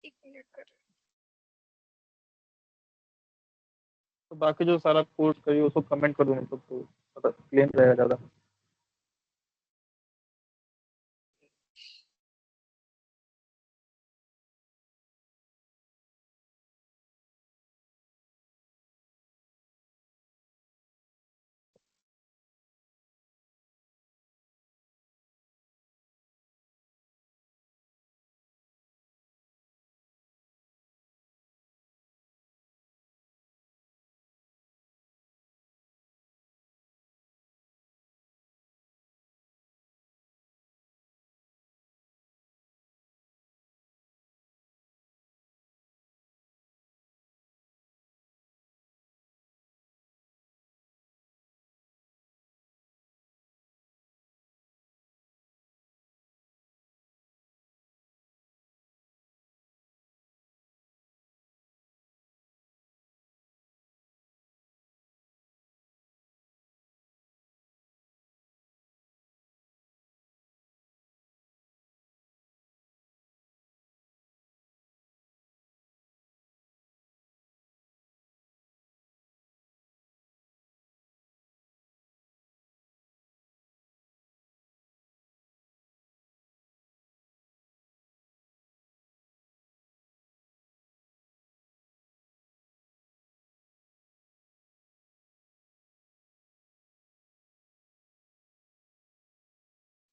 एक मिनट कर। तो बाकी जो सारा पोस्ट करिए उसको कमेंट कर दो, मतलब तो थोड़ा क्लीन रहेगा ज़्यादा।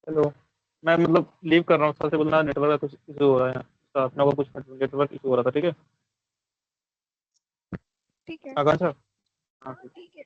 हेलो। मैं मतलब लीव कर रहा हूँ, सर से बोलना नेटवर्क का कुछ इशू हो रहा है, तो अपना को कुछ नेटवर्क इशू हो रहा था, ठीक है। ठीक है। आकांक्षा। हाँ हाँ ठीक। ठीक है।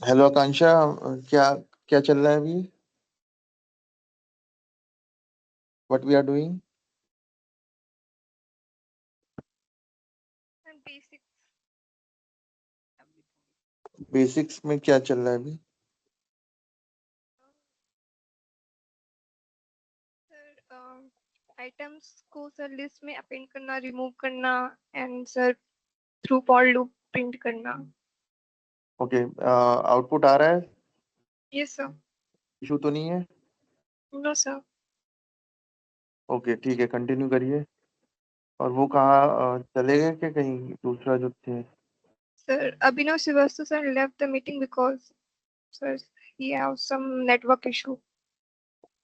हेलो आकांक्षा, क्या क्या चल रहा है अभी? What we are doing? And basic, basics में क्या चल रहा है अभी? सर आइटम्स को सर लिस्ट में अपेंड करना, रिमूव करना and sir through for loop print करना। ओके, आउटपुट आ रहा है? Yes sir. इशू तो नहीं है? No sir. ओके ठीक है, कंटिन्यू करिए। और वो कहाँ चले गए क्या कहीं, दूसरा जो थे? Sir Abhinav Srivastav sir left the meeting because sir he have some network issue.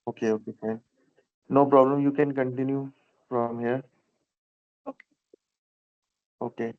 Okay okay fine, no problem, you can continue from here. Okay. Okay.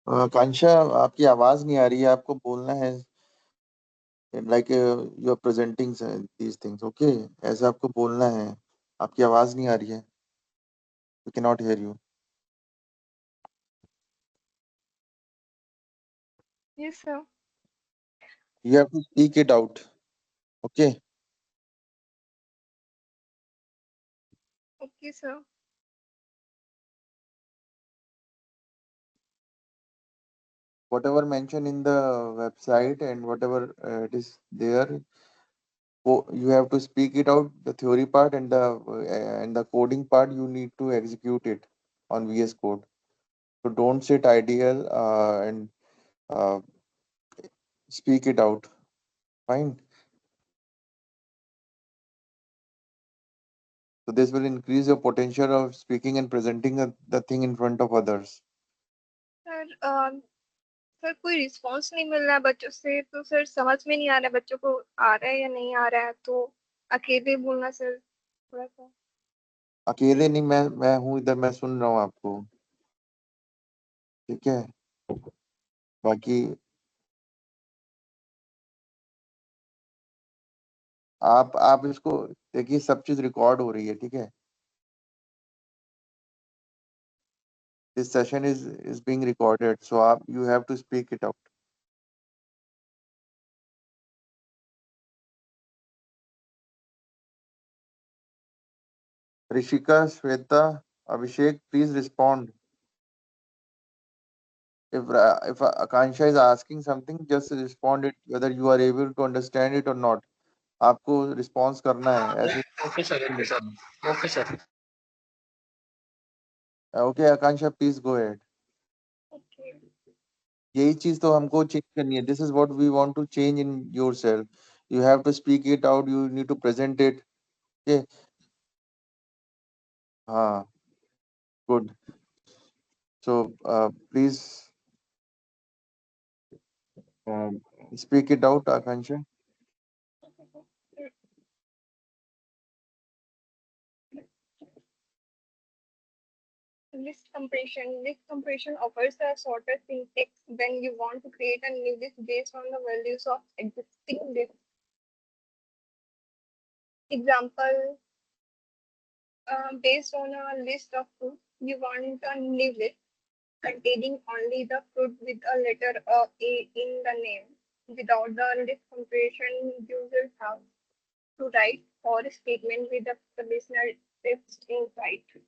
Akanksha, आपकी आवाज नहीं आ रही है, आपको बोलना है। Like you are presenting these things, okay? ऐसा आपको बोलना है। आपकी आवाज नहीं आ रही है, we can not hear you. Yes sir. You have to speak it out, okay? Okay sir. Whatever mentioned in the website and whatever it is there, you have to speak it out, the theory part and the coding part. You need to execute it on VS Code. So don't sit ideal and uh, speak it out. Fine. So this will increase your potential of speaking and presenting the thing in front of others. Sir sir कोई response नहीं मिल रहा है बच्चों से, तो sir समझ में नहीं आ रहा है बच्चों को आ रहा है या नहीं आ रहा है, तो अकेले बोलना सर थोड़ा सा। अकेले नहीं, मैं हूँ इधर, मैं सुन रहा हूँ आपको। ठीक है। बाकी आप इसको देखिए, सब चीज रिकॉर्ड हो रही है। ठीक है। This session is being recorded, so आप you have to speak it out. Rishika, Shweta, Abhishek, please respond. If Akansha is asking something, just respond it whether you are able to understand it or not. आपको response करना है ऐसे। Okay sir, okay sir, okay sir. Okay Akanksha, please go ahead. Okay यही चीज तो हमको change करनी है। This is what we want to change in yourself. You have to speak it out, you need to present it. Okay. हाँ, good. So please speak it out Akanksha. list compression offers a shorter syntax when you want to create a new list based on the values of existing list. Example, based on a list of fruits, you want a new list containing only the fruit with a letter A in the name. Without the list compression, users have to write for a statement with the conditional text inside.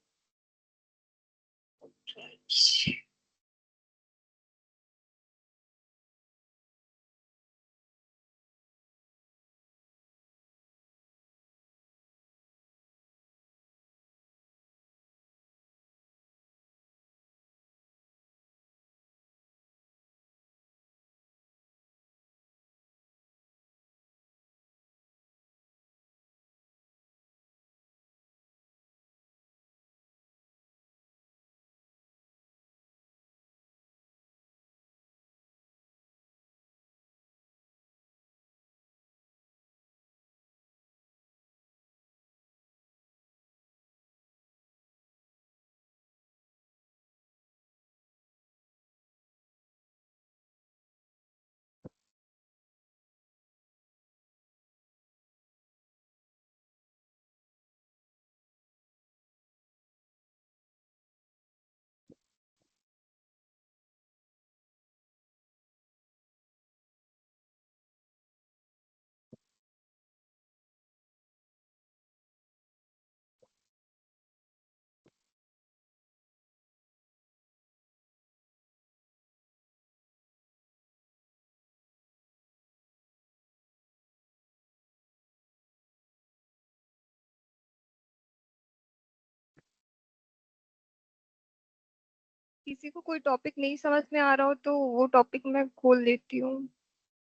किसी को कोई topic नहीं समझ में आ रहा हो तो वो टॉपिक मैं खोल लेती हूँ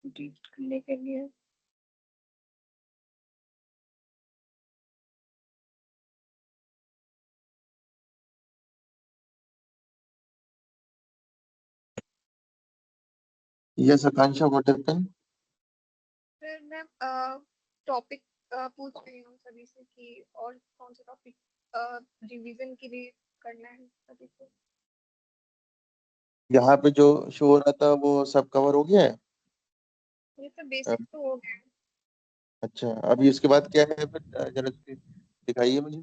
रीड करने के लिए। Yes Akanksha, what happened? फिर मैं टॉपिक पूछ रही हूँ सभी से कि और कौन सा टॉपिक रिवीजन के लिए करना है सभी को। यहाँ पे जो शो हो रहा था वो सब कवर हो गया है। ये सब बेसिक तो हो गया है। अच्छा, अभी उसके बाद क्या है फिर? जरा दिखाइए मुझे।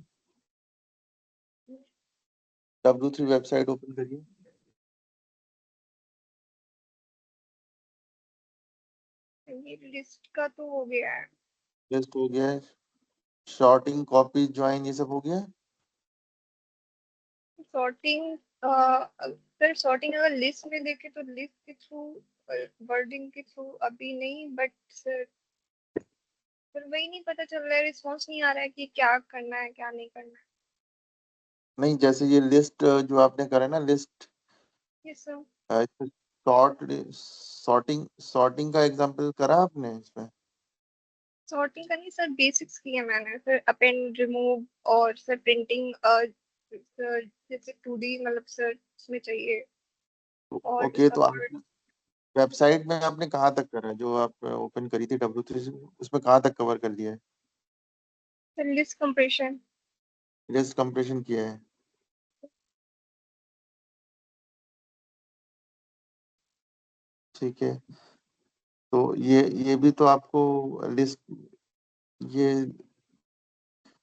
W3 वेबसाइट ओपन करिए। ये लिस्ट का तो हो गया है। लिस्ट हो गया है। शॉर्टिंग, कॉपी, ज्वाइन, ये सब हो गया है। सॉर्टिंग सर सॉर्टिंग अगर लिस्ट में देखे तो लिस्ट के थ्रू वर्डिंग के थ्रू अभी नहीं, बट सर पर वही नहीं पता चल रहा है, रिस्पॉन्स नहीं आ रहा है कि क्या करना है क्या नहीं करना है। नहीं, जैसे ये लिस्ट जो आपने करा ना, list yes sir. Sorting sorting का एग्जांपल करा आपने इसमें? सॉर्टिंग का नहीं सर, बेसिक्स किया मैंने सर, अपेंड रिमूव और सर प्रिंटिंग, सर जैसे 2D मतलब सर उसमें चाहिए, और ओके, उसका तो आप वर्ड। वेबसाइट में आपने कहाँ तक करा है? जो आप ओपन करी थी W3 उसमें कहाँ तक कवर कर लिया है? Sir list compression. List compression किया है? ठीक है, तो ये भी तो आपको लिस्ट, ये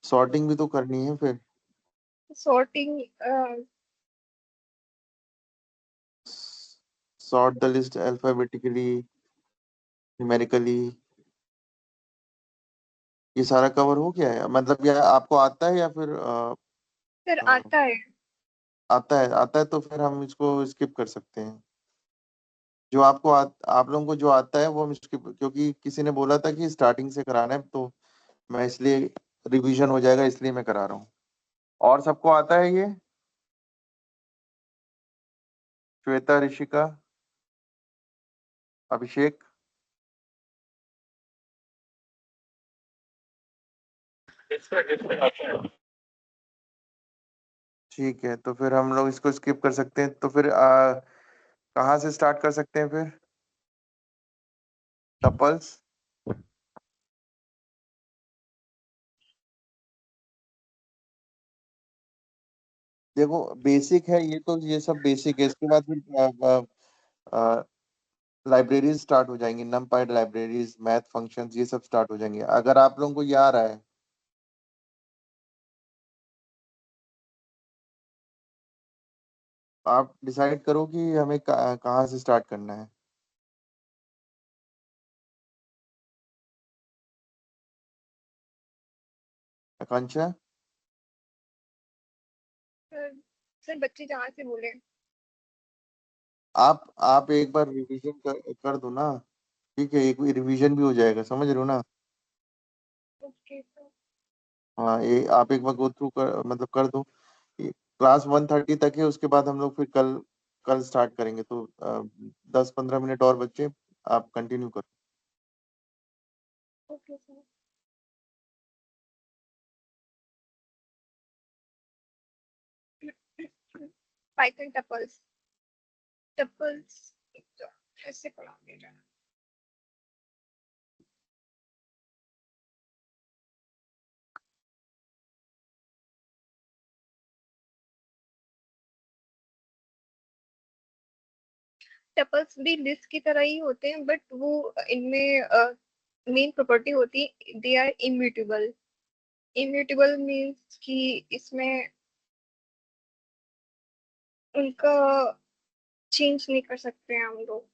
सॉर्टिंग भी तो करनी है फिर। Sorting sort the list alphabetically, numerically, ये सारा कवर हो गया है मतलब? या आपको आता है या फिर सर अ, आता है। आता है? आता है तो फिर हम इसको स्किप कर सकते हैं। जो आप लोगों को जो आता है वो हम स्किप, क्योंकि किसी ने बोला था कि स्टार्टिंग से कराना है, तो मैं इसलिए, रिवीजन हो जाएगा इसलिए मैं करा रहा हूँ। और सबको आता है ये? श्वेता, ऋषिका, अभिषेक? ठीक है, तो फिर हम लोग इसको स्किप कर सकते हैं। तो फिर कहाँ से स्टार्ट कर सकते हैं फिर? टपल्स? देखो, बेसिक है ये, तो ये सब बेसिक है। इसके बाद फिर लाइब्रेरीज स्टार्ट हो जाएंगी, नमपाई लाइब्रेरीज, मैथ फंक्शंस, ये सब स्टार्ट हो जाएंगे अगर आप लोगों को ये आ रहा है। आप डिसाइड करो कि हमें कहाँ से स्टार्ट करना है। आकांक्षा, सर सर बच्चे जहाँ से बोले। आप एक बार रिवीजन कर दो ना। ठीक है, एक रिवीजन भी हो जाएगा, समझ रहे हो ना? Okay sir. हाँ, ये आप एक बार गो थ्रू कर, मतलब कर दो। क्लास 1:30 तक है, उसके बाद हम लोग फिर कल कल स्टार्ट करेंगे, तो 10-15 मिनट और बच्चे, आप कंटिन्यू करो। Okay sir. Python tuples. Tuples ऐसे पढ़ाते हैं। टपल्स भी लिस्ट की तरह ही होते हैं, बट वो इनमें मेन प्रॉपर्टी होती है, they are immutable. Immutable means कि इसमें उनका चेंज नहीं कर सकते हैं हम लोग।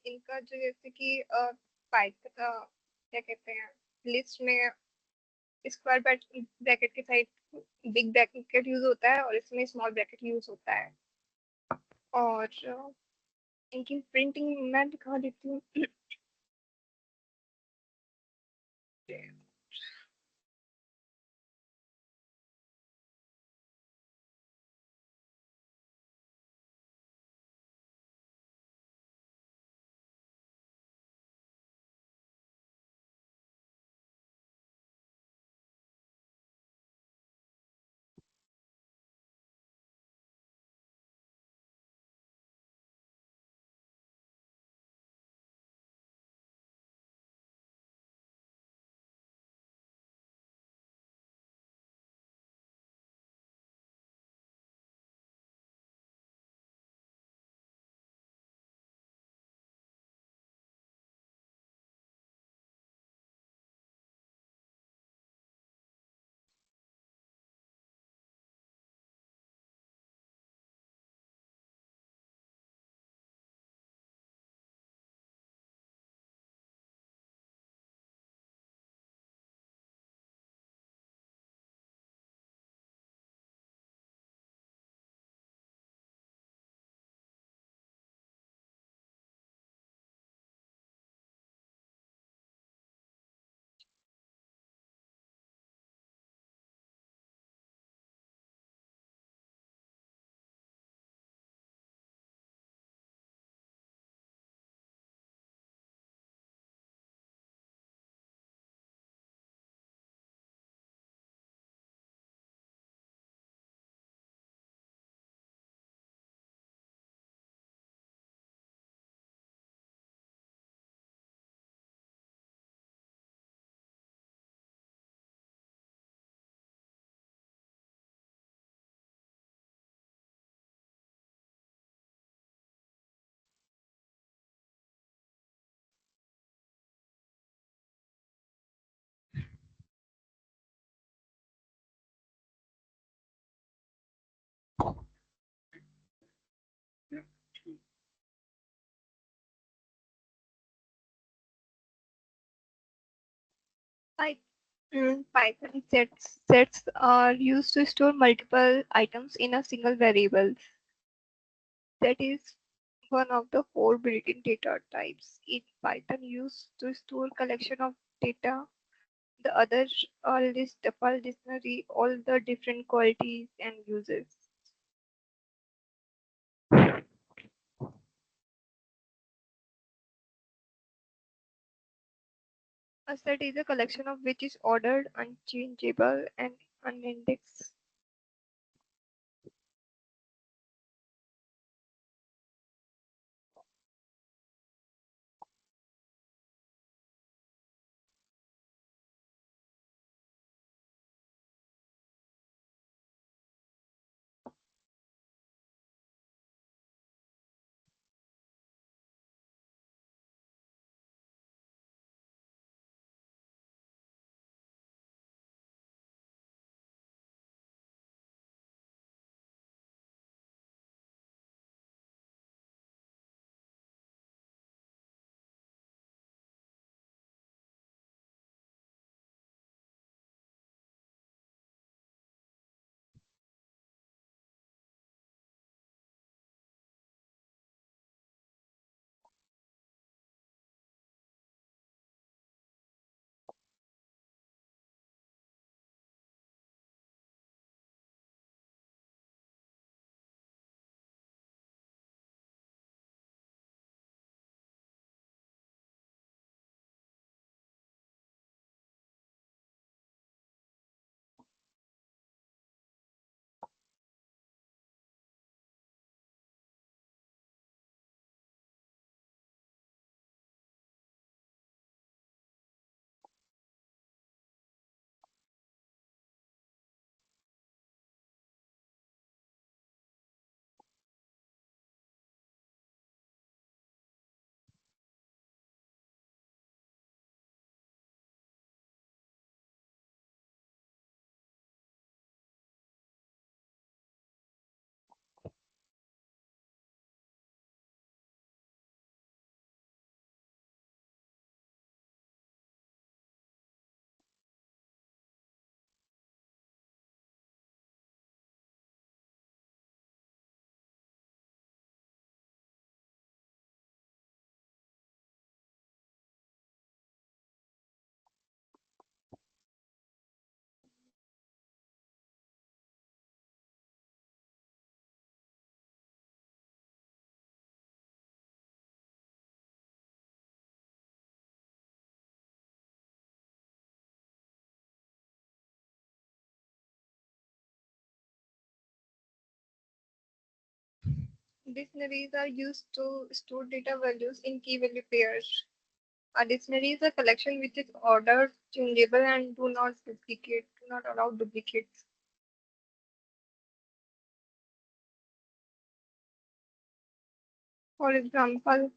इनका जो जैसे कि पाइथन क्या कहते हैं, लिस्ट में स्क्वायर ब्रैकेट के साइड बिग ब्रैकेट यूज होता है और इसमें स्मॉल ब्रैकेट यूज होता है। और इनकी प्रिंटिंग मैं दिखा देती हूँ। Python sets are used to store multiple items in a single variable. That is one of the four built-in data types in Python used to store collection of data. The others are list, the file dictionary, all the different qualities and uses. A set is a collection of which is ordered, unchangeable, and unindexed. Dictionaries are used to store data values in key value pairs. A dictionary is a collection which is ordered, changeable, and do not allow duplicates. For example,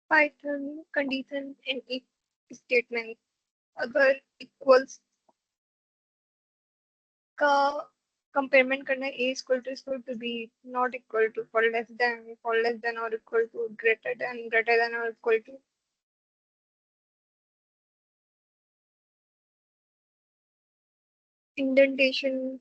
Python condition and if statement अगर equals का कंपेयरमेंट करना a to b not equal to for less than or equal to greater than or equal to indentation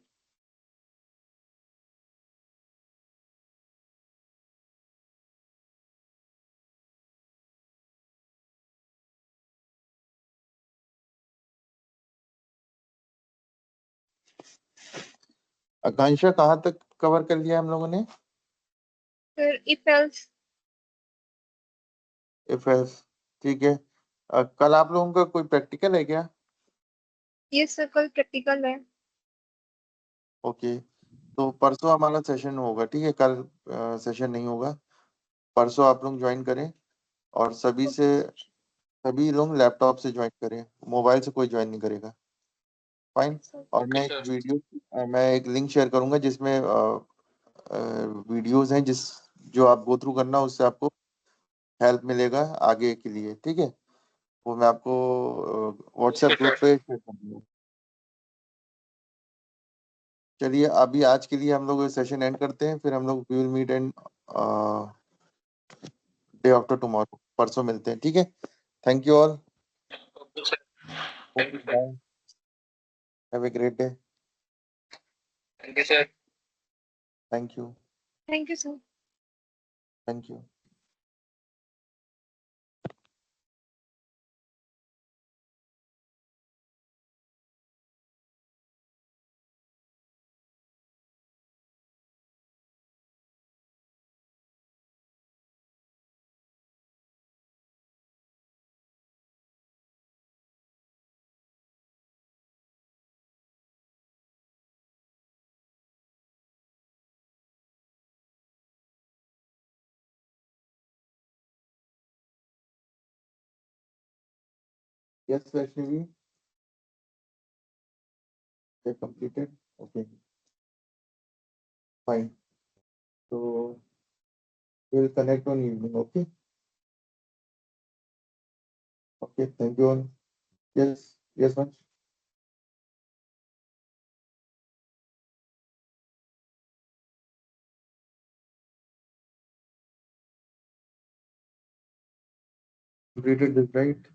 आकांक्षा कहाँ तक cover कर लिया हम लोगों ने? Sir, if else, if else, ठीक है। कल आप लोगों का कोई प्रैक्टिकल है क्या? yes sir, कल practical है। ओके, तो परसों हमारा सेशन होगा, ठीक है? कल सेशन नहीं होगा। परसों आप लोग ज्वाइन करें और सभी लोग लैपटॉप से ज्वाइन करें, मोबाइल से कोई ज्वाइन नहीं करेगा। फाइन। और मैं एक लिंक शेयर करूंगा जिसमें वीडियोस हैं जो आप गो थ्रू करना, उससे आपको हेल्प मिलेगा आगे के लिए, ठीक है? वो मैं आपको व्हाट्सएप ग्रुप पे शेयर कर दूंगा। चलिए, अभी आज के लिए हम लोग सेशन एंड करते हैं, फिर हम लोग we will meet and day after tomorrow, परसों मिलते हैं, ठीक है? Thank you all, bye, have a great day. Thank you sir. Thank you. Thank you sir। Thank you. Yes, Vaishnavi, they completed. Okay, fine. So we'll connect on evening. Okay. Okay. Thank you all. Yes. Yes, Vansh. Completed this, right?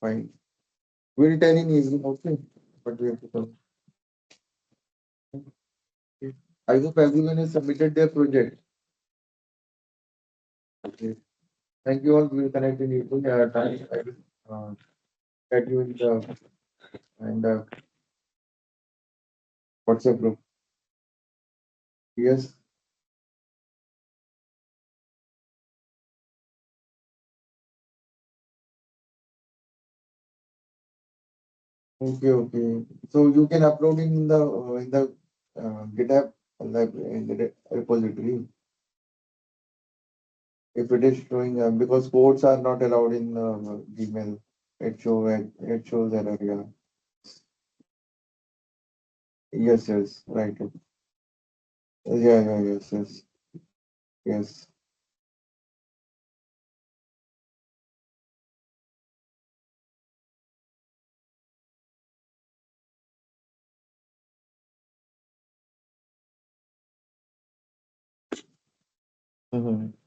Fine. We'll tell in evening. Okay. But we have to come. Okay. I hope everyone has submitted their project. Okay. Thank you all. We'll connect in evening. Time. I will get you in the WhatsApp group. Yes. Okay. Okay. So you can upload in the GitHub in the repository. If it is showing, because codes are not allowed in Gmail, it shows error. Yeah. Yes. Yes. Right. Yeah. Yeah. Yes. Yes. Yes. Mm-hmm.